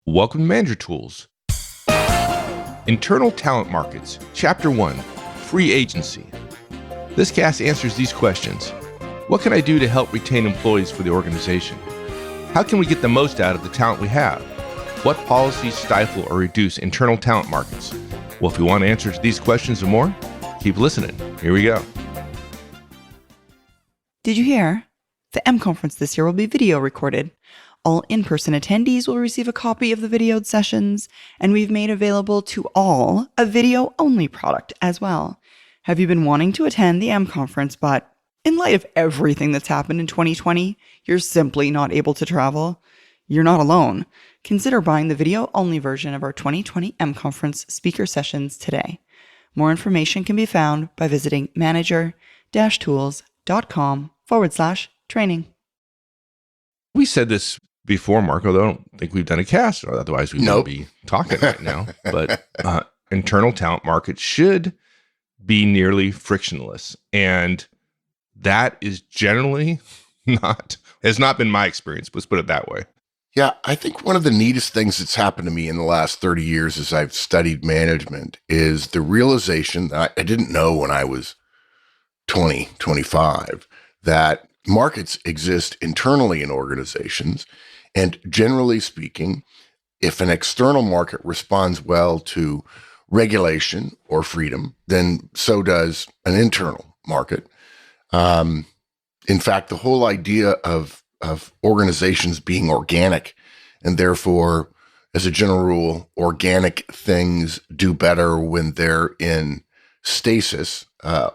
Welcome to Manager Tools. Internal Talent Markets, Chapter 1, Free Agency. This cast answers these questions. What can I do to help retain employees for the organization? How can we get the most out of the talent we have? What policies stifle or reduce internal talent markets? Well, if you want answers to these questions and more, keep listening. Here we go. Did you hear? The M Conference this year will be video recorded. All in-person attendees will receive a copy of the videoed sessions, and we've made available to all a video-only product as well. Have you been wanting to attend the M Conference, but in light of everything that's happened in 2020, you're simply not able to travel? You're not alone. Consider buying the video-only version of our 2020 M Conference speaker sessions today. More information can be found by visiting manager-tools.com/training. We said this before, Marco, though I don't think we've done a cast, or otherwise we Nope. would be talking right now. But internal talent markets should be nearly frictionless. And that is generally has not been my experience. Let's put it that way. Yeah, I think one of the neatest things that's happened to me in the last 30 years as I've studied management is the realization that I didn't know when I was 20, 25, that markets exist internally in organizations. And generally speaking, if an external market responds well to regulation or freedom, then so does an internal market. In fact, the whole idea of organizations being organic, and therefore, as a general rule, organic things do better when they're in stasis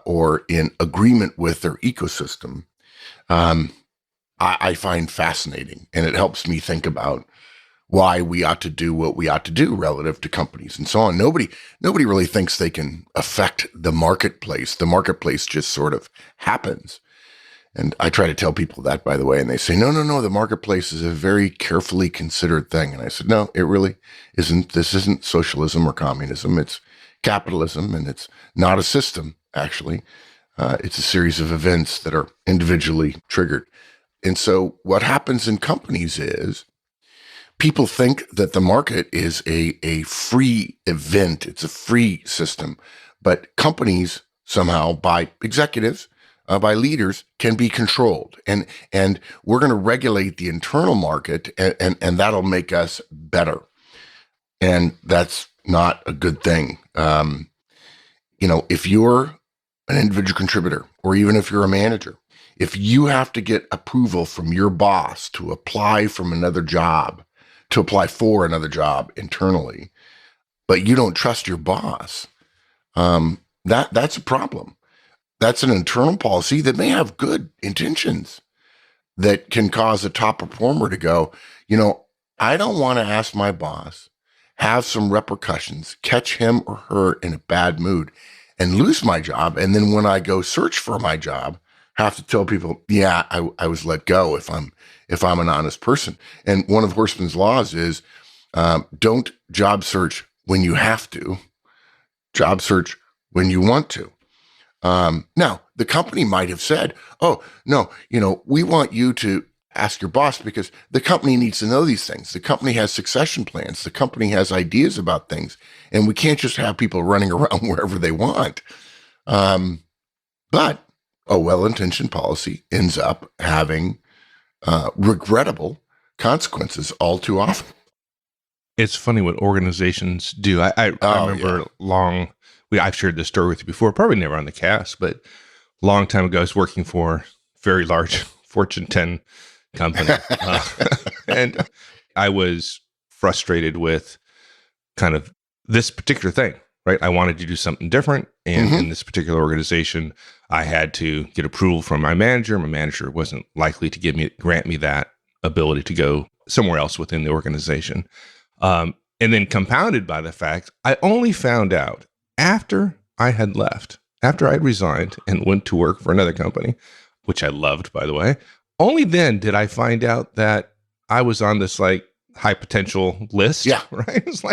or in agreement with their ecosystem, I find fascinating, and it helps me think about why we ought to do what we ought to do relative to companies and so on. Nobody really thinks they can affect the marketplace. The marketplace just sort of happens. And I try to tell people that, by the way, and they say, no, the marketplace is a very carefully considered thing. And I said, no, it really isn't. This isn't socialism or communism. It's capitalism, and it's not a system, actually. It's a series of events that are individually triggered. And so what happens in companies is people think that the market is a free event. It's a free system. But companies somehow, by executives, by leaders, can be controlled. And we're going to regulate the internal market, and that'll make us better. And that's not a good thing. If you're an individual contributor, or even if you're a manager, if you have to get approval from your boss to apply for another job internally, but you don't trust your boss, that's a problem. That's an internal policy that may have good intentions that can cause a top performer to go, I don't want to ask my boss, have some repercussions, catch him or her in a bad mood, and lose my job. And then when I go search for my job, have to tell people, yeah, I was let go if I'm an honest person. And one of Horstman's laws is don't job search when you have to, job search when you want to. Now, the company might have said, oh, no, we want you to ask your boss because the company needs to know these things. The company has succession plans. The company has ideas about things. And we can't just have people running around wherever they want. But a well-intentioned policy ends up having regrettable consequences all too often. It's funny what organizations do. I remember I've shared this story with you before, probably never on the cast, but a long time ago, I was working for a very large Fortune 10 company. And I was frustrated with kind of this particular thing, right? I wanted to do something different. And in this particular organization, I had to get approval from my manager. My manager wasn't likely to grant me that ability to go somewhere else within the organization. And then compounded by the fact, I only found out after I had left, after I resigned and went to work for another company, which I loved, by the way. Only then did I find out that I was on this high potential list. Yeah. Right. It's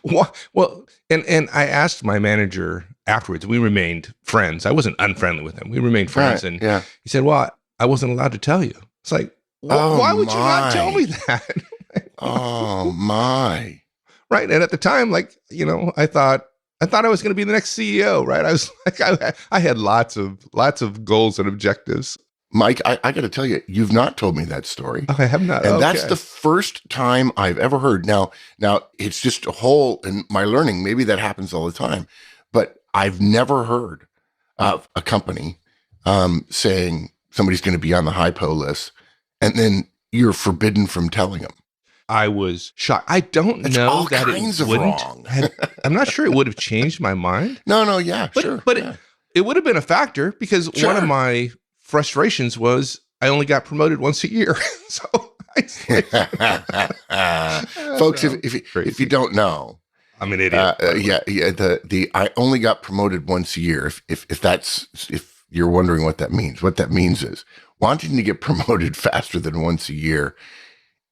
what? Well, and I asked my manager afterwards, we remained friends. I wasn't unfriendly with him. We remained friends. Right. And he said, well, I wasn't allowed to tell you. It's like, why would you not tell me that? Oh my. Right. And at the time, like, I thought I was going to be the next CEO, right? I was like, I had lots of goals and objectives. Mike, I got to tell you, you've not told me that story. I have not. And Okay. that's the first time I've ever heard. Now it's just a hole in my learning. Maybe that happens all the time, but I've never heard of a company saying somebody's going to be on the hypo list and then you're forbidden from telling them. I was shocked. I don't That's know all that kinds it of wouldn't wrong. I'm not sure it would have changed my mind. No, yeah, But, sure. But yeah. it would have been a factor because one of my frustrations was I only got promoted once a year. So folks, if you don't know, I'm an idiot. I only got promoted once a year. If you're wondering what that means is wanting to get promoted faster than once a year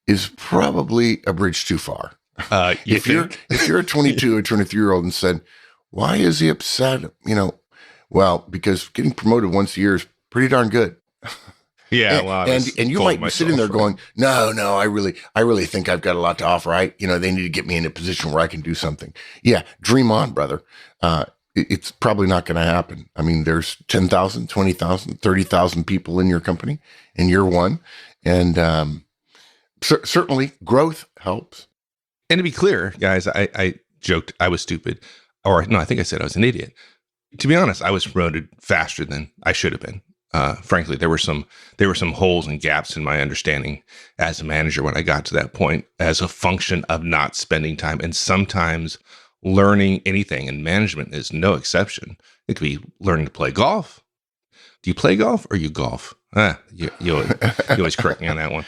is probably a bridge too far. If you're a 22 or 23-year-old and said, why is he upset? Well, because getting promoted once a year is pretty darn good. Yeah, and you might be sitting there going, no, I really think I've got a lot to offer. They need to get me in a position where I can do something. Yeah, dream on, brother. It's probably not going to happen. I mean, there's 10,000, 20,000, 30,000 people in your company, and you're one. And certainly growth helps. And to be clear, guys, I joked I was stupid. Or no, I think I said I was an idiot. To be honest, I was promoted faster than I should have been. Frankly, there were some holes and gaps in my understanding as a manager when I got to that point as a function of not spending time and sometimes learning anything. And management is no exception. It could be learning to play golf. Do you play golf or you golf? You always correct me on that one.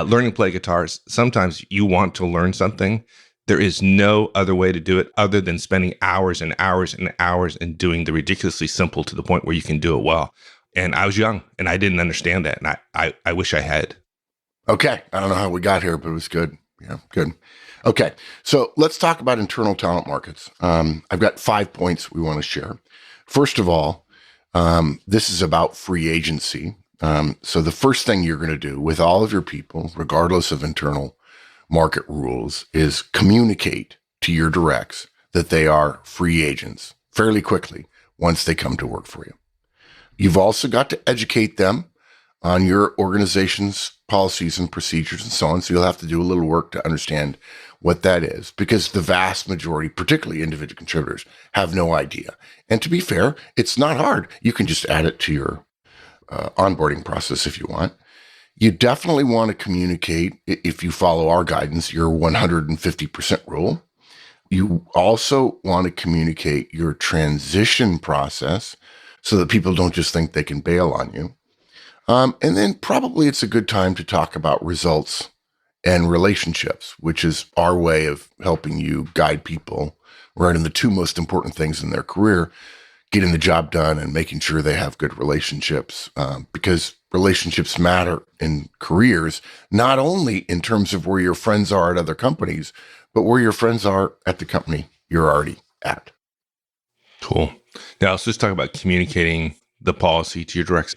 Learning to play guitars. Sometimes you want to learn something. There is no other way to do it other than spending hours and hours and hours and doing the ridiculously simple to the point where you can do it well. And I was young and I didn't understand that. And I wish I had. Okay. I don't know how we got here, but it was good. Yeah, good. Okay. So let's talk about internal talent markets. I've got 5 points we want to share. First of all, this is about free agency. So the first thing you're going to do with all of your people, regardless of internal market rules, is communicate to your directs that they are free agents fairly quickly once they come to work for you. You've also got to educate them on your organization's policies and procedures and so on. So you'll have to do a little work to understand what that is, because the vast majority, particularly individual contributors, have no idea. And to be fair, it's not hard. You can just add it to your onboarding process if you want. You definitely want to communicate, if you follow our guidance, your 150% rule. You also want to communicate your transition process so that people don't just think they can bail on you. And then probably it's a good time to talk about results and relationships, which is our way of helping you guide people right in the two most important things in their career, getting the job done and making sure they have good relationships, because relationships matter in careers, not only in terms of where your friends are at other companies, but where your friends are at the company you're already at. Cool. Now let's just talk about communicating the policy to your directs.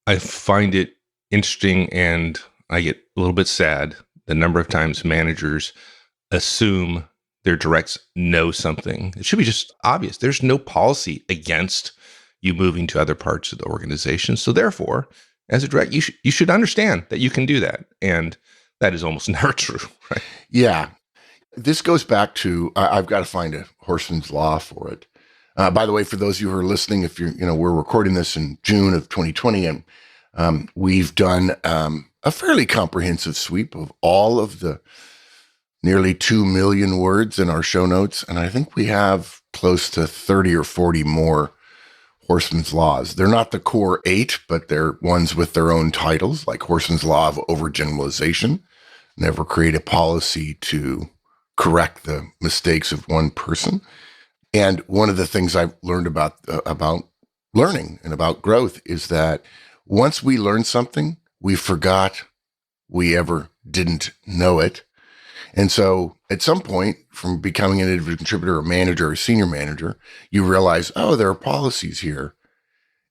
I find it interesting and I get a little bit sad the number of times managers assume their directs know something. It should be just obvious. There's no policy against you moving to other parts of the organization. So therefore, as a direct, you should understand that you can do that. And that is almost never true, right? Yeah. This goes back to, I've got to find a Horseman's Law for it. By the way, for those of you who are listening, if we're recording this in June of 2020, and we've done a fairly comprehensive sweep of all of the nearly 2 million words in our show notes. And I think we have close to 30 or 40 more Horseman's Laws. They're not the core 8, but they're ones with their own titles, like Horseman's Law of Overgeneralization. Never create a policy to correct the mistakes of one person. And one of the things I've learned about learning and about growth is that once we learn something, we forgot we ever didn't know it. And so at some point, from becoming an individual contributor or manager or senior manager, you realize, oh, there are policies here.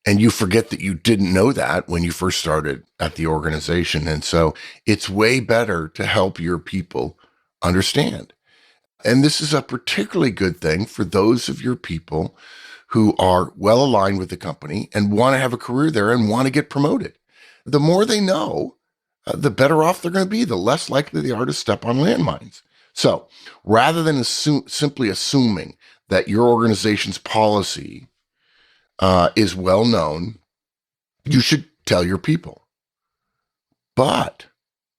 And you forget that you didn't know that when you first started at the organization. And so it's way better to help your people understand. And this is a particularly good thing for those of your people who are well aligned with the company and want to have a career there and want to get promoted. The more they know, the better off they're going to be, the less likely they are to step on landmines. So rather than simply assuming that your organization's policy is well known, you should tell your people. But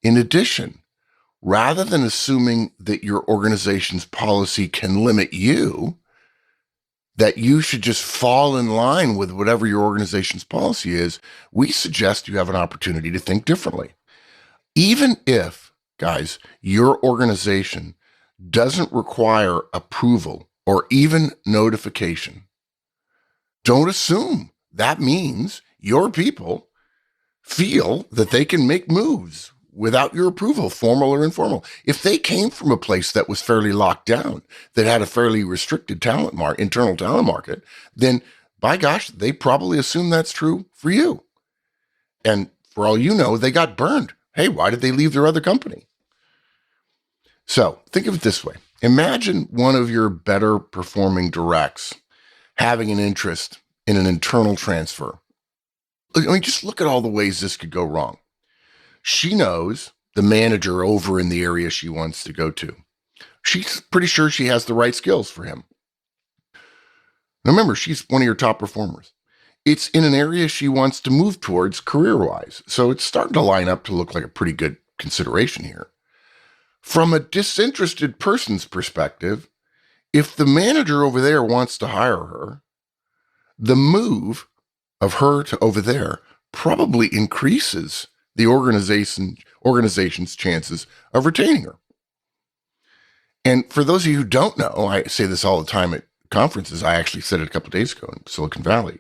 in addition, rather than assuming that your organization's policy can limit you, that you should just fall in line with whatever your organization's policy is, we suggest you have an opportunity to think differently. Even if, guys, your organization doesn't require approval or even notification, don't assume that means your people feel that they can make moves without your approval, formal or informal. If they came from a place that was fairly locked down, that had a fairly restricted internal talent market, then by gosh, they probably assume that's true for you. And for all you know, they got burned. Hey, why did they leave their other company? So think of it this way. Imagine one of your better performing directs having an interest in an internal transfer. I mean, just look at all the ways this could go wrong. She knows the manager over in the area she wants to go to. She's pretty sure she has the right skills for him. Now remember, she's one of your top performers. It's in an area she wants to move towards career-wise. So it's starting to line up to look like a pretty good consideration here. From a disinterested person's perspective, if the manager over there wants to hire her, the move of her to over there probably increases the organization's chances of retaining her. And for those of you who don't know, I say this all the time at conferences. I actually said it a couple of days ago in Silicon Valley.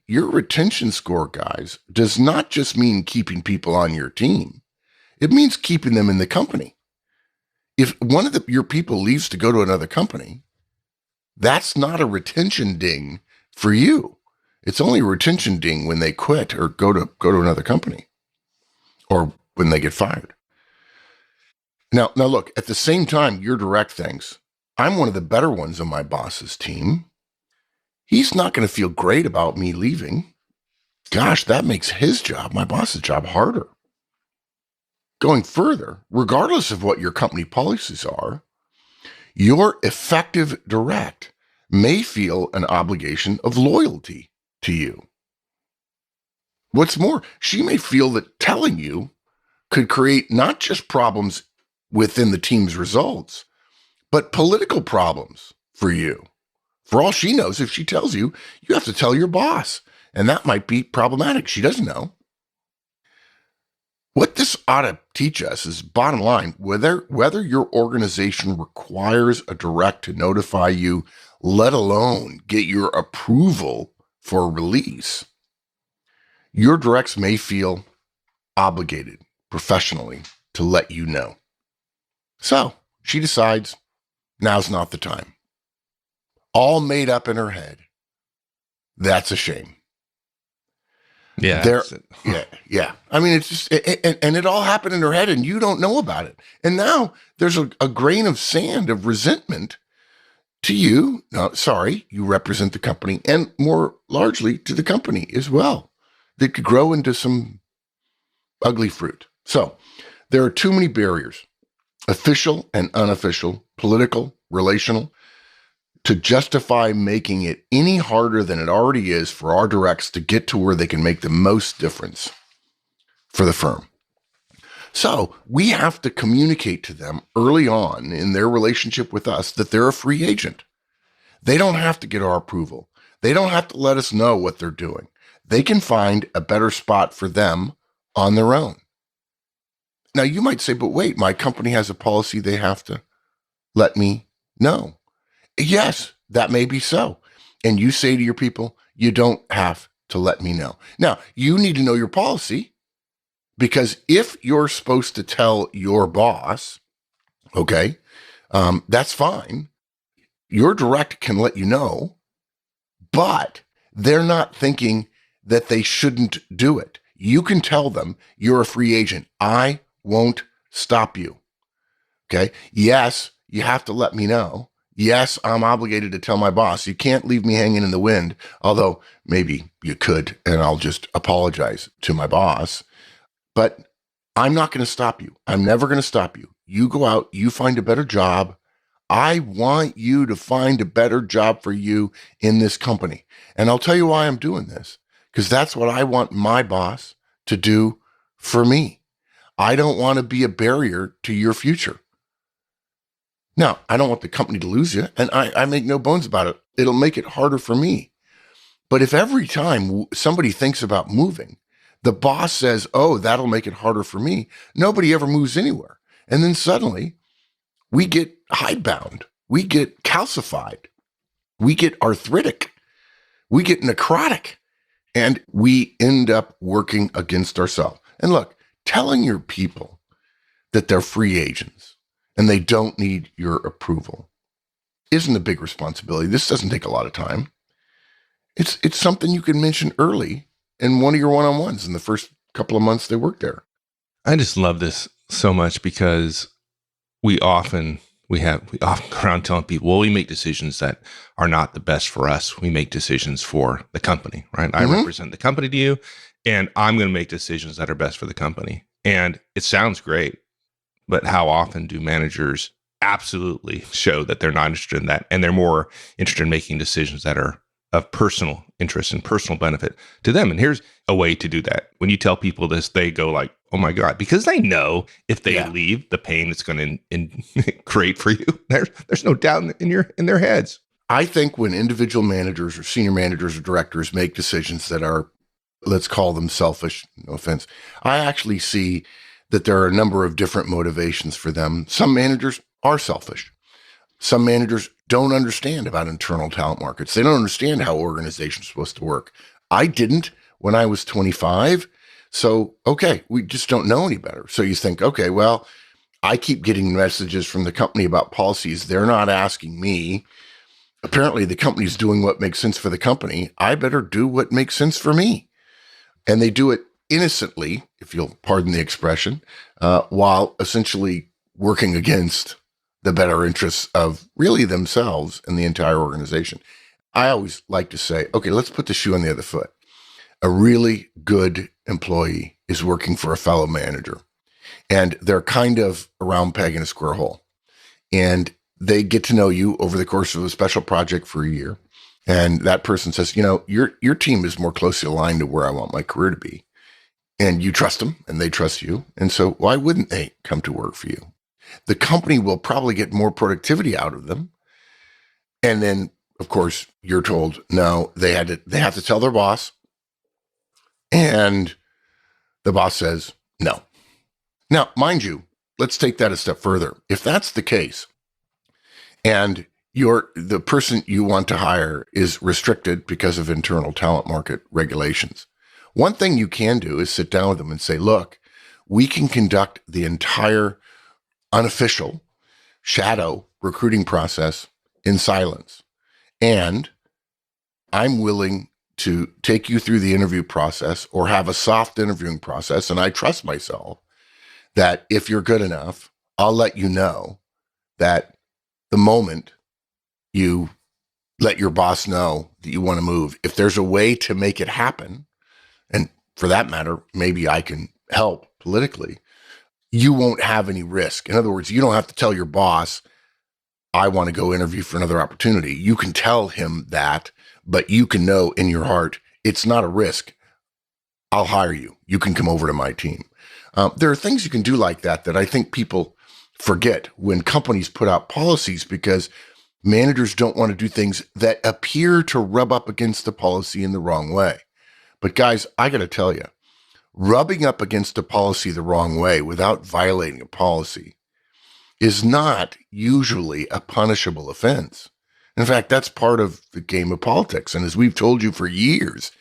Your retention score, guys, does not just mean keeping people on your team. It means keeping them in the company. If one of your people leaves to go to another company, that's not a retention ding for you. It's only a retention ding when they quit or go to another company or when they get fired. Now look, at the same time, your direct thinks, I'm one of the better ones on my boss's team. He's not going to feel great about me leaving. Gosh, that makes his job, my boss's job, harder. Going further, regardless of what your company policies are, your effective direct may feel an obligation of loyalty to you. What's more, she may feel that telling you could create not just problems within the team's results, but political problems for you. For all she knows, if she tells you, you have to tell your boss, and that might be problematic. She doesn't know. What this ought to teach us is, bottom line, whether your organization requires a direct to notify you, let alone get your approval for release, your directs may feel obligated professionally to let you know. So she decides now's not the time. All made up in her head. That's a shame. Yeah. Yeah. I mean, it's just, and it all happened in her head and you don't know about it. And now there's a grain of sand of resentment to you. No, sorry, you represent the company, and more largely to the company as well, that could grow into some ugly fruit. So there are too many barriers, official and unofficial, political, relational, to justify making it any harder than it already is for our directs to get to where they can make the most difference for the firm. So we have to communicate to them early on in their relationship with us that they're a free agent. They don't have to get our approval. They don't have to let us know what they're doing. They can find a better spot for them on their own. Now you might say, but wait, my company has a policy they have to let me know. Yes, that may be so. And you say to your people, you don't have to let me know. Now, you need to know your policy, because if you're supposed to tell your boss, okay, that's fine. Your direct can let you know, but they're not thinking that they shouldn't do it. You can tell them you're a free agent. I won't stop you. Okay. Yes, you have to let me know. Yes, I'm obligated to tell my boss. You can't leave me hanging in the wind, although maybe you could, and I'll just apologize to my boss. But I'm not going to stop you. I'm never going to stop you. You go out, you find a better job. I want you to find a better job for you in this company. And I'll tell you why I'm doing this, because that's what I want my boss to do for me. I don't want to be a barrier to your future. Now, I don't want the company to lose you, and I make no bones about it. It'll make it harder for me. But if every time somebody thinks about moving, the boss says, oh, that'll make it harder for me, nobody ever moves anywhere. And then suddenly we get hidebound, we get calcified, we get arthritic, we get necrotic, and we end up working against ourselves. And look, telling your people that they're free agents and they don't need your approval isn't a big responsibility. This doesn't take a lot of time. It's something you can mention early in one of your one-on-ones in the first couple of months they work there. I just love this so much because we often go around telling people, well, we make decisions that are not the best for us. We make decisions for the company, right? I represent the company to you, and I'm going to make decisions that are best for the company. And it sounds great, but how often do managers absolutely show that they're not interested in that, and they're more interested in making decisions that are of personal interest and personal benefit to them? And here's a way to do that. When you tell people this, they go like, oh my God, because they know if they leave, the pain it's going to create for you. There's no doubt in their heads. I think when individual managers or senior managers or directors make decisions that are, let's call them selfish, no offense, I actually see that there are a number of different motivations for them. Some managers are selfish. Some managers don't understand about internal talent markets. They don't understand how organizations are supposed to work. I didn't when I was 25. So, okay, we just don't know any better. So you think, okay, well, I keep getting messages from the company about policies. They're not asking me. Apparently, the company's doing what makes sense for the company. I better do what makes sense for me. And they do it innocently, if you'll pardon the expression, while essentially working against the better interests of really themselves and the entire organization. I always like to say, okay, let's put the shoe on the other foot. A really good employee is working for a fellow manager, and they're kind of a round peg in a square hole. And they get to know you over the course of a special project for a year. And that person says, your team is more closely aligned to where I want my career to be. And you trust them and they trust you. And so why wouldn't they come to work for you? The company will probably get more productivity out of them. And then, of course, you're told, no, they have to tell their boss. And the boss says, no. Now, mind you, let's take that a step further. If that's the case, and the person you want to hire is restricted because of internal talent market regulations, one thing you can do is sit down with them and say, look, we can conduct the entire unofficial shadow recruiting process in silence. And I'm willing to take you through the interview process or have a soft interviewing process. And I trust myself that if you're good enough, I'll let you know that the moment you let your boss know that you want to move, if there's a way to make it happen, and for that matter, maybe I can help politically, you won't have any risk. In other words, you don't have to tell your boss, I want to go interview for another opportunity. You can tell him that, but you can know in your heart, it's not a risk. I'll hire you. You can come over to my team. There are things you can do like that I think people forget when companies put out policies, because managers don't want to do things that appear to rub up against the policy in the wrong way. But guys, I got to tell you, rubbing up against a policy the wrong way without violating a policy is not usually a punishable offense. In fact, that's part of the game of politics. And as we've told you for years,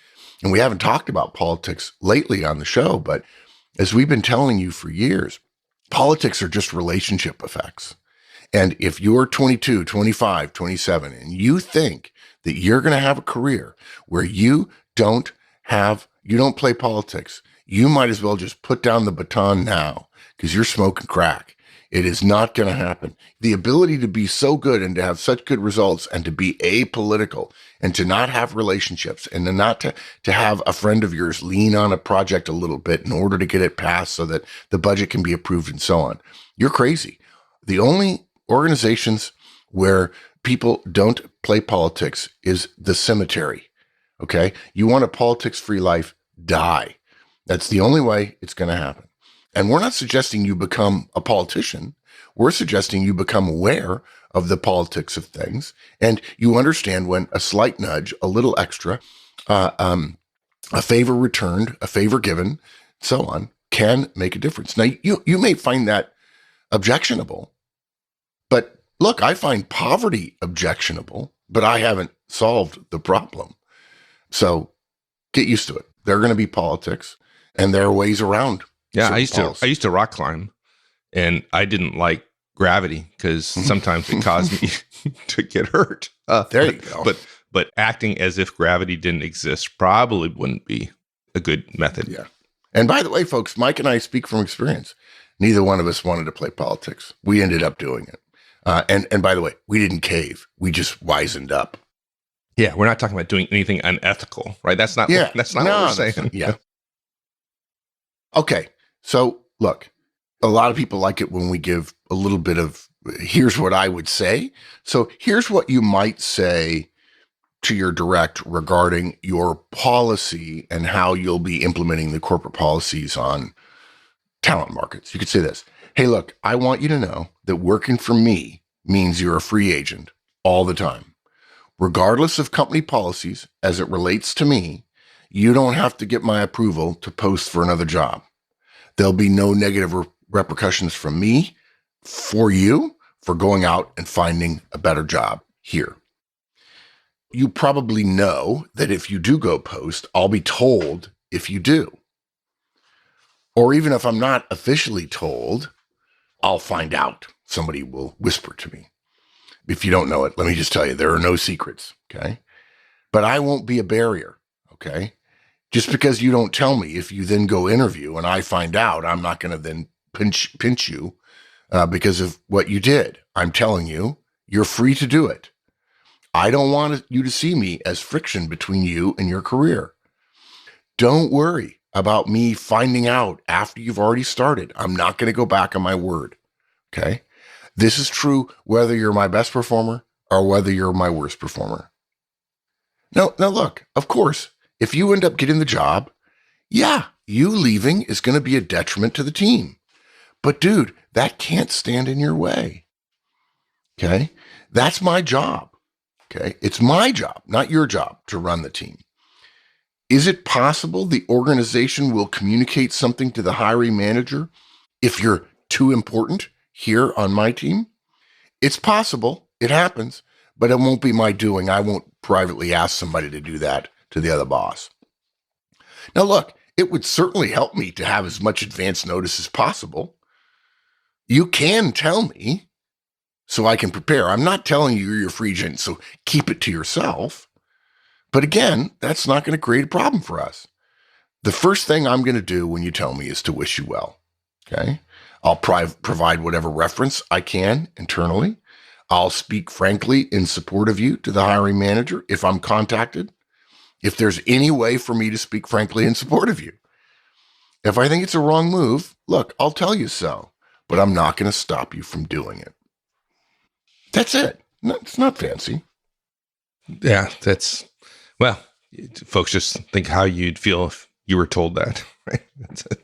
and we haven't talked about politics lately on the show, but as we've been telling you for years, politics are just relationship effects. And if you're 22, 25, 27, and you think that you're going to have a career where you don't play politics, you might as well just put down the baton now, because you're smoking crack. It is not going to happen. The ability to be so good and to have such good results and to be apolitical and to not have relationships and to have a friend of yours lean on a project a little bit in order to get it passed so that the budget can be approved and so on. You're crazy. The only organizations where people don't play politics is the cemetery. Okay? You want a politics-free life? Die. That's the only way it's going to happen. And we're not suggesting you become a politician. We're suggesting you become aware of the politics of things and you understand when a slight nudge, a little extra, a favor returned, a favor given, so on, can make a difference. Now, you may find that objectionable, but look, I find poverty objectionable, but I haven't solved the problem. So get used to it. There are going to be politics and there are ways around. Yeah, I used to rock climb, and I didn't like gravity because sometimes it caused me to get hurt. There you go. But acting as if gravity didn't exist probably wouldn't be a good method. Yeah. And by the way, folks, Mike and I speak from experience. Neither one of us wanted to play politics. We ended up doing it. And by the way, we didn't cave. We just wisened up. Yeah, we're not talking about doing anything unethical, right? That's not what we're saying. Yeah. Okay. So look, a lot of people like it when we give a little bit of, here's what I would say. So here's what you might say to your direct regarding your policy and how you'll be implementing the corporate policies on talent markets. You could say this. Hey, look, I want you to know that working for me means you're a free agent all the time. Regardless of company policies, as it relates to me, you don't have to get my approval to post for another job. There'll be no negative repercussions from me for you for going out and finding a better job here. You probably know that if you do go post, I'll be told if you do. Or even if I'm not officially told, I'll find out. Somebody will whisper to me. If you don't know it, let me just tell you, there are no secrets, okay? But I won't be a barrier, okay? Just because you don't tell me, if you then go interview and I find out, I'm not going to then pinch you because of what you did. I'm telling you, you're free to do it. I don't want you to see me as friction between you and your career. Don't worry about me finding out after you've already started. I'm not going to go back on my word, okay? This is true whether you're my best performer or whether you're my worst performer. Now look, of course, if you end up getting the job, yeah, you leaving is going to be a detriment to the team. But dude, that can't stand in your way. Okay? That's my job. Okay? It's my job, not your job, to run the team. Is it possible the organization will communicate something to the hiring manager if you're too important here on my team? It's possible. It happens, but it won't be my doing. I won't privately ask somebody to do that to the other boss. Now, look, it would certainly help me to have as much advance notice as possible. You can tell me so I can prepare. I'm not telling you you're a free agent, so keep it to yourself. But again, that's not going to create a problem for us. The first thing I'm going to do when you tell me is to wish you well. Okay? I'll provide whatever reference I can internally. I'll speak frankly in support of you to the hiring manager if I'm contacted. If there's any way for me to speak frankly in support of you. If I think it's a wrong move, look, I'll tell you so, but I'm not going to stop you from doing it. That's it. No, it's not fancy. Yeah, folks just think how you'd feel if you were told that. Right?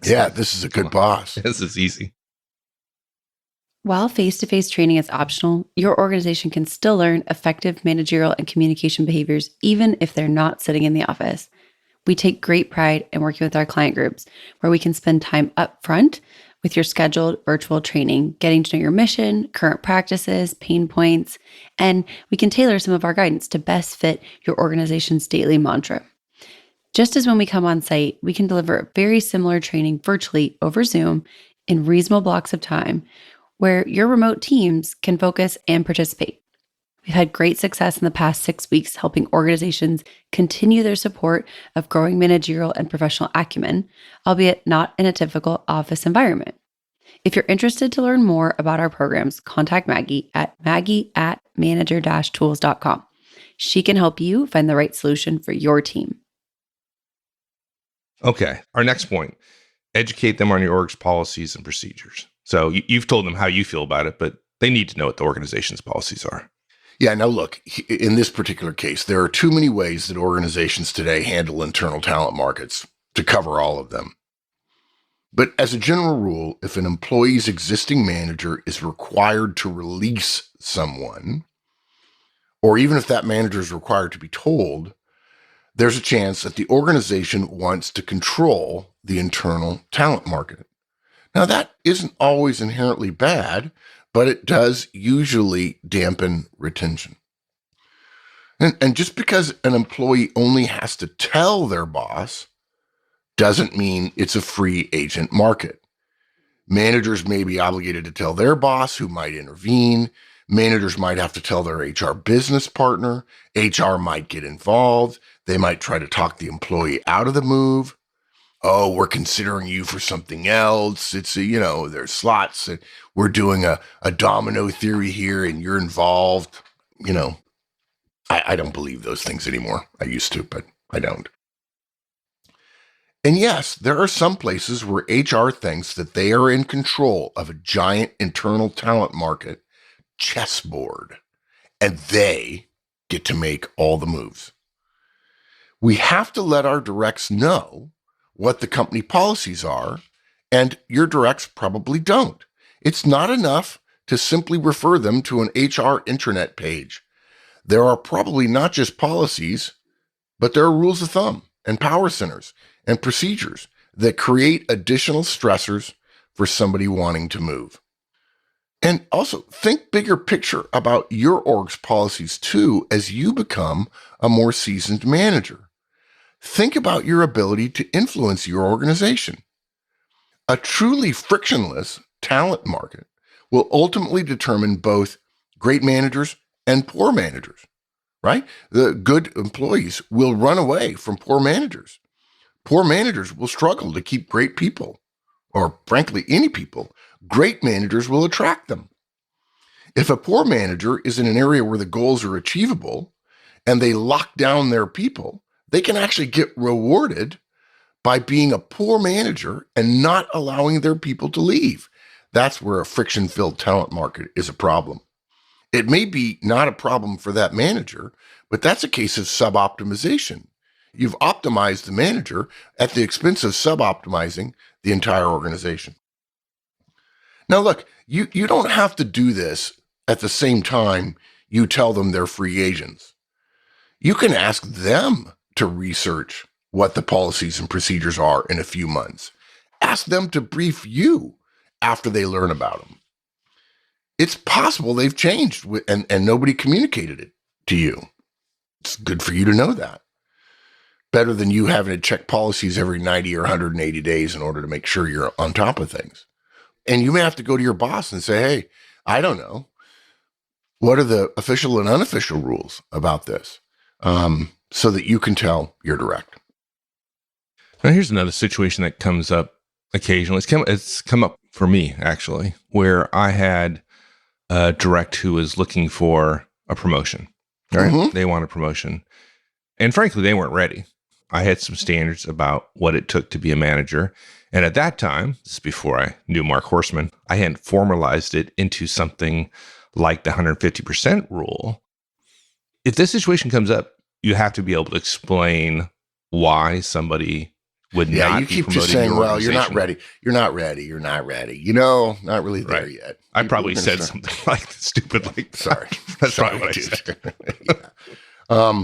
This is a good boss. This is easy. While face-to-face training is optional, your organization can still learn effective managerial and communication behaviors, even if they're not sitting in the office. We take great pride in working with our client groups, where we can spend time up front with your scheduled virtual training, getting to know your mission, current practices, pain points, and we can tailor some of our guidance to best fit your organization's daily mantra. Just as when we come on site, we can deliver very similar training virtually over Zoom in reasonable blocks of time, where your remote teams can focus and participate. We've had great success in the past 6 weeks helping organizations continue their support of growing managerial and professional acumen, albeit not in a typical office environment. If you're interested to learn more about our programs, contact Maggie at manager-tools.com. She can help you find the right solution for your team. Okay. Our next point, educate them on your org's policies and procedures. So you've told them how you feel about it, but they need to know what the organization's policies are. Yeah, now look, in this particular case, there are too many ways that organizations today handle internal talent markets to cover all of them. But as a general rule, if an employee's existing manager is required to release someone, or even if that manager is required to be told, there's a chance that the organization wants to control the internal talent market. Now, that isn't always inherently bad, but it does usually dampen retention. And just because an employee only has to tell their boss doesn't mean it's a free agent market. Managers may be obligated to tell their boss, who might intervene. Managers might have to tell their HR business partner. HR might get involved. They might try to talk the employee out of the move. Oh, we're considering you for something else. It's, there's slots. And we're doing a domino theory here and you're involved. I don't believe those things anymore. I used to, but I don't. And yes, there are some places where HR thinks that they are in control of a giant internal talent market chessboard, and they get to make all the moves. We have to let our directs know what the company policies are, and your directs probably don't. It's not enough to simply refer them to an HR intranet page. There are probably not just policies, but there are rules of thumb and power centers and procedures that create additional stressors for somebody wanting to move. And also think bigger picture about your org's policies too as you become a more seasoned manager. Think about your ability to influence your organization. A truly frictionless talent market will ultimately determine both great managers and poor managers, right? The good employees will run away from poor managers. Poor managers will struggle to keep great people, or frankly, any people. Great managers will attract them. If a poor manager is in an area where the goals are achievable and they lock down their people, they can actually get rewarded by being a poor manager and not allowing their people to leave. That's where a friction-filled talent market is a problem. It may be not a problem for that manager, but that's a case of sub-optimization. You've optimized the manager at the expense of sub-optimizing the entire organization. Now, look, you don't have to do this at the same time you tell them they're free agents. You can ask them to research what the policies and procedures are in a few months. Ask them to brief you after they learn about them. It's possible they've changed and nobody communicated it to you. It's good for you to know that. Better than you having to check policies every 90 or 180 days in order to make sure you're on top of things. And you may have to go to your boss and say, hey, I don't know. What are the official and unofficial rules about this? So that you can tell your direct. Now, here's another situation that comes up occasionally. It's come up for me, actually, where I had a direct who was looking for a promotion. Right? Mm-hmm. They want a promotion. And frankly, they weren't ready. I had some standards about what it took to be a manager. And at that time, this is before I knew Mark Horstman, I hadn't formalized it into something like the 150% rule. If this situation comes up, you have to be able to explain why somebody would not be promoted. Yeah, you keep just saying, well, you're not ready. You're not ready. You're not ready. Not really there yet. I probably said something like stupid like that. Sorry. That's probably what I said.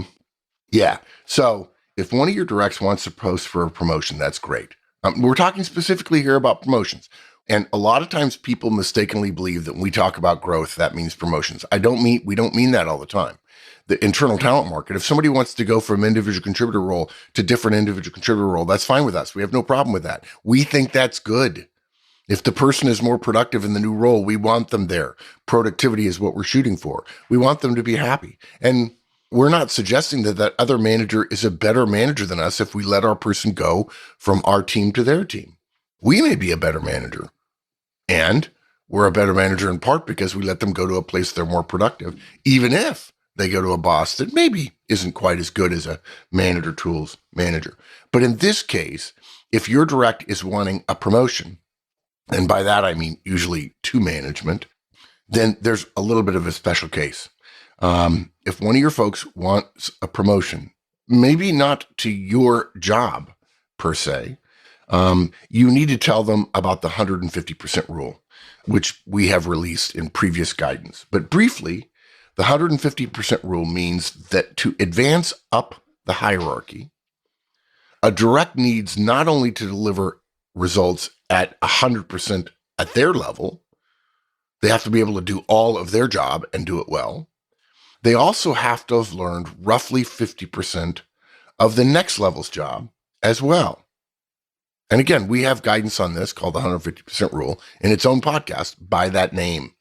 Yeah. So if one of your directs wants to post for a promotion, that's great. We're talking specifically here about promotions. And a lot of times people mistakenly believe that when we talk about growth, that means promotions. We don't mean that all the time. The internal talent market, if somebody wants to go from individual contributor role to different individual contributor role, that's fine with us. We have no problem with that. We think that's good. If the person is more productive in the new role, we want them there. Productivity is what we're shooting for. We want them to be happy. And we're not suggesting that other manager is a better manager than us if we let our person go from our team to their team. We may be a better manager. And we're a better manager in part because we let them go to a place they're more productive, even if they go to a boss that maybe isn't quite as good as a manager tools manager. But in this case, if your direct is wanting a promotion, and by that I mean usually to management, then there's a little bit of a special case. If one of your folks wants a promotion, maybe not to your job per se, you need to tell them about the 150% rule, which we have released in previous guidance. But briefly, the 150% rule means that to advance up the hierarchy, a direct needs not only to deliver results at 100% at their level, they have to be able to do all of their job and do it well. They also have to have learned roughly 50% of the next level's job as well. And again, we have guidance on this called the 150% rule in its own podcast by that name.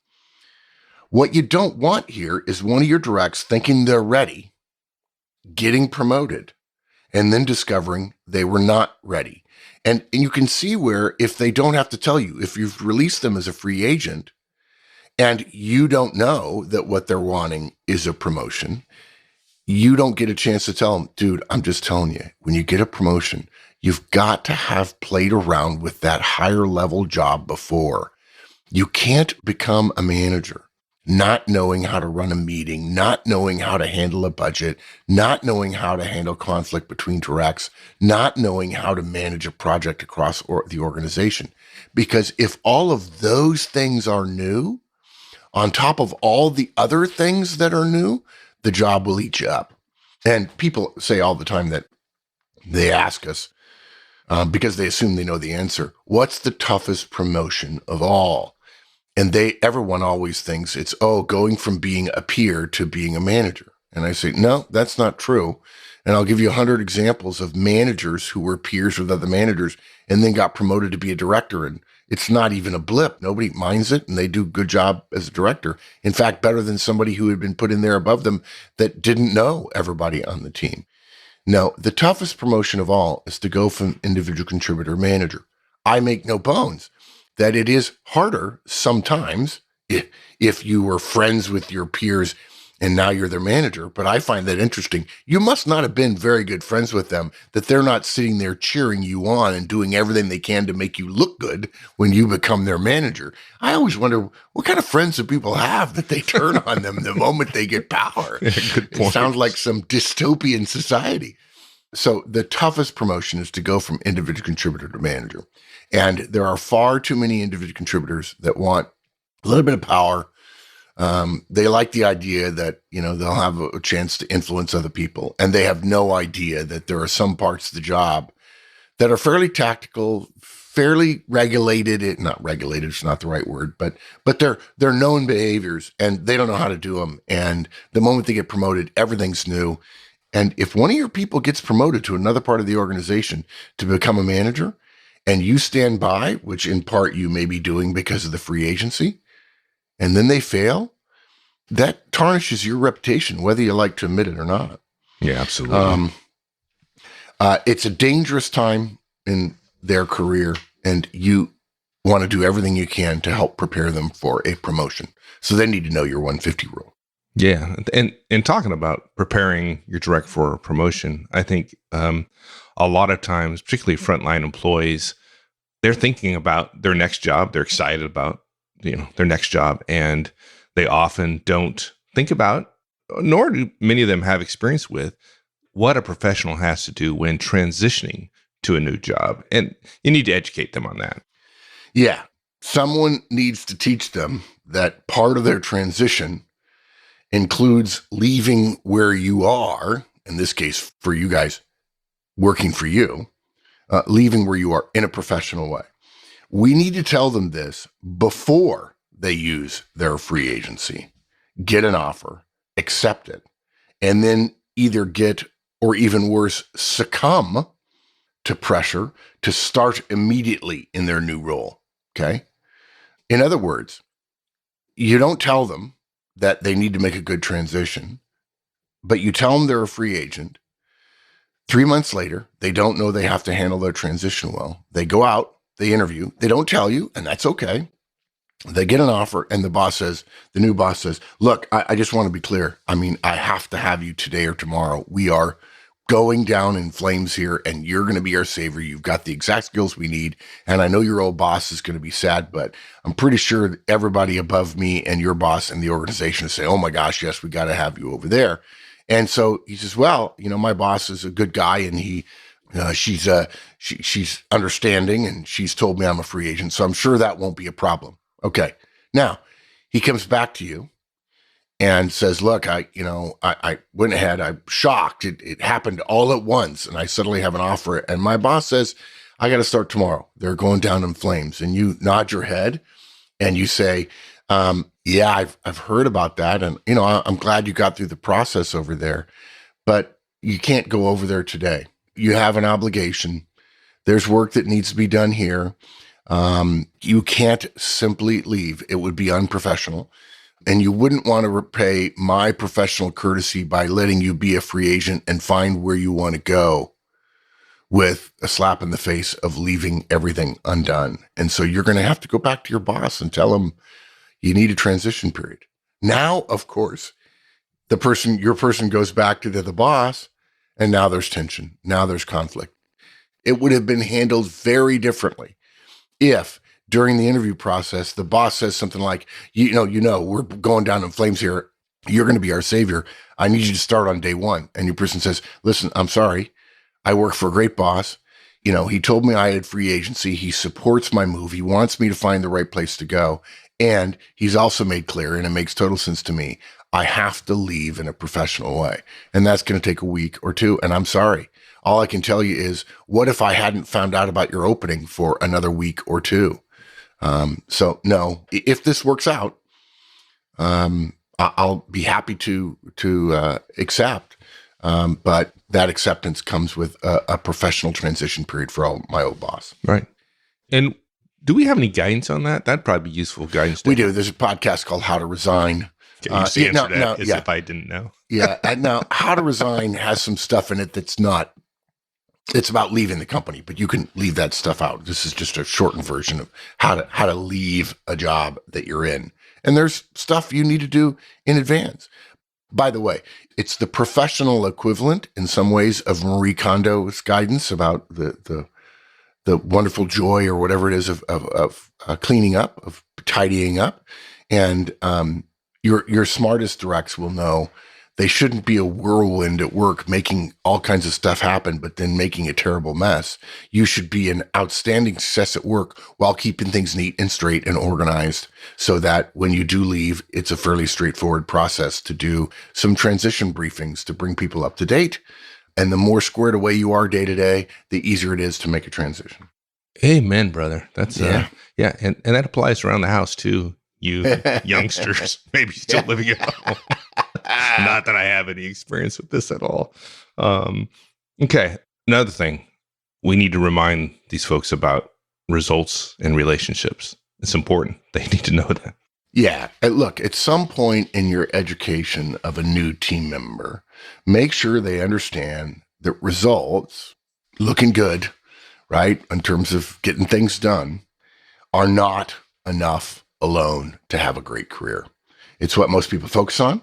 What you don't want here is one of your directs thinking they're ready, getting promoted, and then discovering they were not ready. And you can see where if they don't have to tell you, if you've released them as a free agent and you don't know that what they're wanting is a promotion, you don't get a chance to tell them, dude, I'm just telling you, when you get a promotion, you've got to have played around with that higher level job before. You can't become a manager not knowing how to run a meeting, not knowing how to handle a budget, not knowing how to handle conflict between directs, not knowing how to manage a project across the organization. Because if all of those things are new, on top of all the other things that are new, the job will eat you up. And people say all the time that they ask us, because they assume they know the answer, what's the toughest promotion of all? And everyone always thinks it's, going from being a peer to being a manager. And I say, no, that's not true. And I'll give you 100 examples of managers who were peers with other managers and then got promoted to be a director. And it's not even a blip. Nobody minds it. And they do a good job as a director. In fact, better than somebody who had been put in there above them that didn't know everybody on the team. Now, the toughest promotion of all is to go from individual contributor manager. I make no bones that it is harder sometimes if you were friends with your peers and now you're their manager. But I find that interesting. You must not have been very good friends with them, that they're not sitting there cheering you on and doing everything they can to make you look good when you become their manager. I always wonder, what kind of friends do people have that they turn on them the moment they get power? Yeah, good point. It sounds like some dystopian society. So the toughest promotion is to go from individual contributor to manager. And there are far too many individual contributors that want a little bit of power. They like the idea that, they'll have a chance to influence other people. And they have no idea that there are some parts of the job that are fairly tactical, fairly regulated. Not regulated, it's not the right word, but they're known behaviors and they don't know how to do them. And the moment they get promoted, everything's new. And if one of your people gets promoted to another part of the organization to become a manager, and you stand by, which in part you may be doing because of the free agency, and then they fail, that tarnishes your reputation, whether you like to admit it or not. Yeah, absolutely. It's a dangerous time in their career, and you want to do everything you can to help prepare them for a promotion. So they need to know your 150 rule. Yeah. And talking about preparing your direct for a promotion, I think a lot of times, particularly frontline employees, they're thinking about their next job. They're excited about, their next job. And they often don't think about, nor do many of them have experience with, what a professional has to do when transitioning to a new job. And you need to educate them on that. Yeah. Someone needs to teach them that part of their transition includes leaving where you are, in this case for you guys, working for you, leaving where you are in a professional way. We need to tell them this before they use their free agency, get an offer, accept it, and then either get, or even worse, succumb to pressure to start immediately in their new role. Okay. In other words, you don't tell them that they need to make a good transition, but you tell them they're a free agent. 3 months later, they don't know they have to handle their transition well. They go out, they interview, they don't tell you, and that's okay. They get an offer, and the new boss says, look, I just want to be clear. I mean, I have to have you today or tomorrow. We are going down in flames here, and you're going to be our savior. You've got the exact skills we need. And I know your old boss is going to be sad, but I'm pretty sure everybody above me and your boss and the organization say, oh my gosh, yes, we got to have you over there. And so he says, well, my boss is a good guy, and she's understanding, and she's told me I'm a free agent. So I'm sure that won't be a problem. Okay. Now he comes back to you and says, look, I went ahead. I'm shocked. It happened all at once. And I suddenly have an offer. And my boss says, I got to start tomorrow. They're going down in flames. And you nod your head and you say, yeah, I've heard about that. And, I'm glad you got through the process over there, but you can't go over there today. You have an obligation. There's work that needs to be done here. You can't simply leave. It would be unprofessional. And you wouldn't want to repay my professional courtesy by letting you be a free agent and find where you want to go with a slap in the face of leaving everything undone. And so you're going to have to go back to your boss and tell him you need a transition period. Now, of course, your person goes back to the boss, and now there's tension. Now there's conflict. It would have been handled very differently if during the interview process, the boss says something like, we're going down in flames here. You're going to be our savior. I need you to start on day one. And your person says, listen, I'm sorry. I work for a great boss. He told me I had free agency. He supports my move. He wants me to find the right place to go. And he's also made clear, and it makes total sense to me, I have to leave in a professional way. And that's going to take a week or two. And I'm sorry. All I can tell you is, what if I hadn't found out about your opening for another week or two? So no, if this works out, I'll be happy to accept. But that acceptance comes with a professional transition period for my old boss. Right. And do we have any guidance on that? That'd probably be useful guidance. We do. There's a podcast called How to Resign. Can you answer that as if I didn't know? Yeah. Now, How to Resign has some stuff in it that's not. It's about leaving the company, but you can leave that stuff out. This is just a shortened version of how to leave a job that you're in. And there's stuff you need to do in advance. By the way, it's the professional equivalent in some ways of Marie Kondo's guidance about the wonderful joy or whatever it is of cleaning up, of tidying up. And your smartest directs will know they shouldn't be a whirlwind at work, making all kinds of stuff happen, but then making a terrible mess. You should be an outstanding success at work while keeping things neat and straight and organized, so that when you do leave, it's a fairly straightforward process to do some transition briefings to bring people up to date. And the more squared away you are day to day, the easier it is to make a transition. Amen, brother. That's yeah. And that applies around the house too. You youngsters, maybe still living at home. Not that I have any experience with this at all. Okay. Another thing, we need to remind these folks about results and relationships. It's important. They need to know that. Yeah. Look, at some point in your education of a new team member, make sure they understand that results, looking good, right, in terms of getting things done, are not enough alone to have a great career. It's what most people focus on,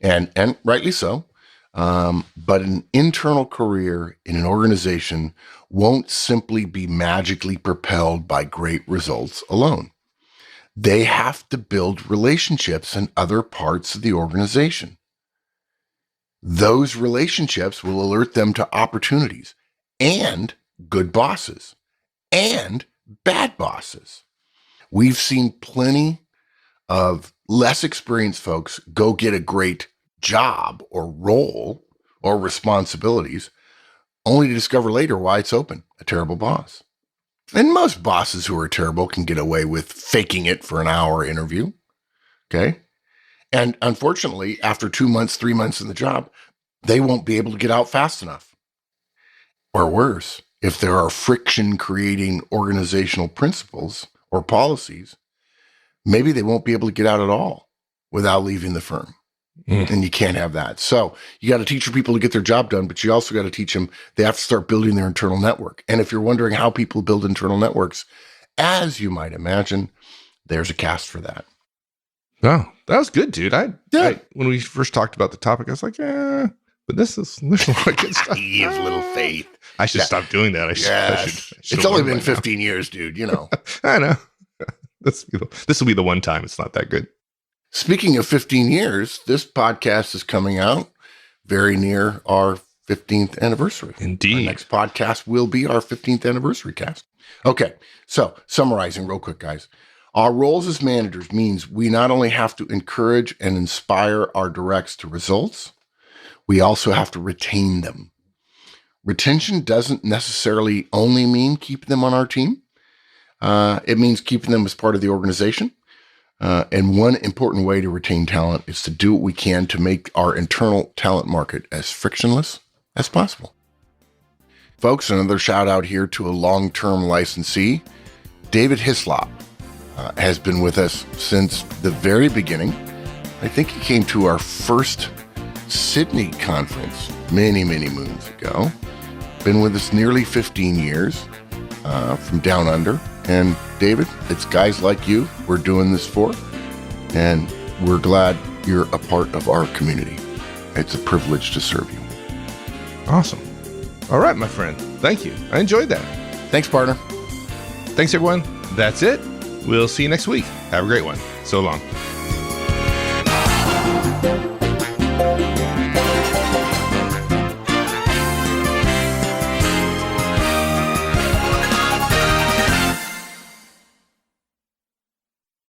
and rightly so. But an internal career in an organization won't simply be magically propelled by great results alone. They have to build relationships in other parts of the organization. Those relationships will alert them to opportunities and good bosses and bad bosses. We've seen plenty of less experienced folks go get a great job or role or responsibilities, only to discover later why it's open, a terrible boss. And most bosses who are terrible can get away with faking it for an hour interview. Okay. And unfortunately, after 2 months, 3 months in the job, they won't be able to get out fast enough. Or worse, if there are friction creating organizational principles or policies, maybe they won't be able to get out at all without leaving the firm. And you can't have that. So you got to teach your people to get their job done, but you also got to teach them they have to start building their internal network. And if you're wondering how people build internal networks, as you might imagine, there's a cast for that. Oh, that was good, dude. When we first talked about the topic, I was like, but there's a lot of good stuff. He has little faith. I should stop doing that. I should It's only been 15 years, dude. You know. I know. This will be the one time it's not that good. Speaking of 15 years, this podcast is coming out very near our 15th anniversary. Indeed. Our next podcast will be our 15th anniversary cast. Okay, so summarizing real quick, guys. Our roles as managers means we not only have to encourage and inspire our directs to results, we also have to retain them. Retention doesn't necessarily only mean keeping them on our team. It means keeping them as part of the organization. And one important way to retain talent is to do what we can to make our internal talent market as frictionless as possible. Folks, another shout out here to a long-term licensee. David Hislop has been with us since the very beginning. I think he came to our first Sydney conference many, many moons ago. Been with us nearly 15 years from down under. And David, it's guys like you we're doing this for, and we're glad you're a part of our community. It's a privilege to serve you. Awesome. All right, my friend. Thank you. I enjoyed that. Thanks, partner. Thanks, everyone. That's it. We'll see you next week. Have a great one. So long.